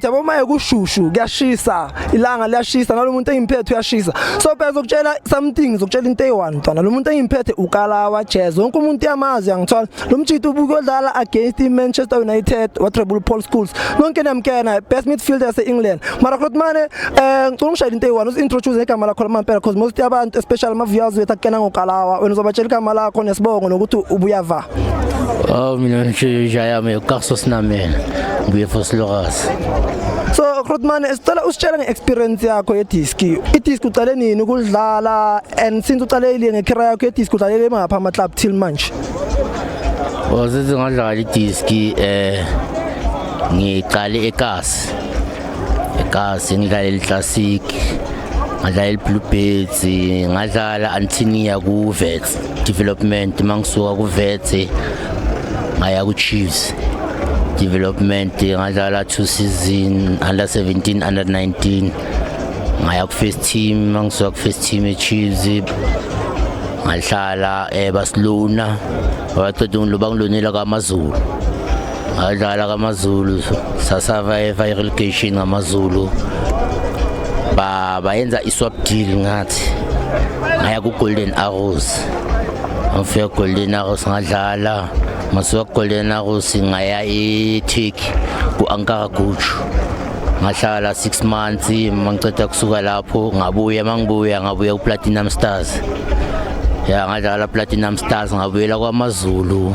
Yabo maye kushushu kuyashisa ilanga liyashisa nalomuntu engimphethe uyashisa so phela zokutshela something zokutshela into eyi1 ntwana lo muntu engimphethe uKalawa Jazz wonke umuntu yamazi yangithola lo mjito ubuke odlala against iManchester United wa Treble Paul Schools nonke namkena best midfielder yaseEngland mara Grootman ngicela ngishayile into eyi1 usintroduce igama lakho lamampela because most yabantu especially ama viewers wethu akena ngoKalawa wena uzobatshela igama lakho nesibongo nokuthi ubuyava mina njayami uKaso Sinamela ngibuye Vosloorus. So Grootman sicela usitshela ngeexperience yakho yediski idiski uqale nini ukudlala and since uqalele ngecareer yakho yediski udlalele mapha ama club till manje Wazithi ngadlala idiski ngiqale eKasi ngidlala iClassic ngadlala iBluebirds ngadlala Antinia ku Vets development mangisuka ku Vets ngaya ku Chiefs development ngadlala 2 season under 17 under 19 ngaya ku first team mangisuka ku first team eChiefs ngadlala eBarcelona waqeda ngilobangilonela kaMazulu ngadlala kaMazulu sasurvive relegation kaMazulu bayenza iswap deal ngathi ngaya ku Golden Arrows ngifika Golden Arrows ngadlala masuka Golden Arrows ngaya eTurkey ku Ankara Gucu ngahlala 6 months mangiceda kusuka lapho ngabuya ku Platinum Stars ngadlala Platinum Stars ngabuyela kwaMazulu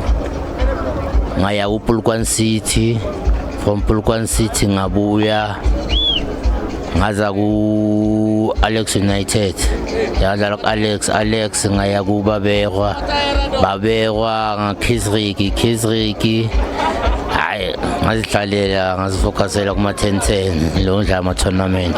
ngaya ku Polokwane City from Polokwane City ngabuya ngaza ku Alex United yadlala ku Alex ngaya ku Baberwa ngakizriki hayi ngazidlalela ngazifocusela kuma 10-10 lo ndla ama tournament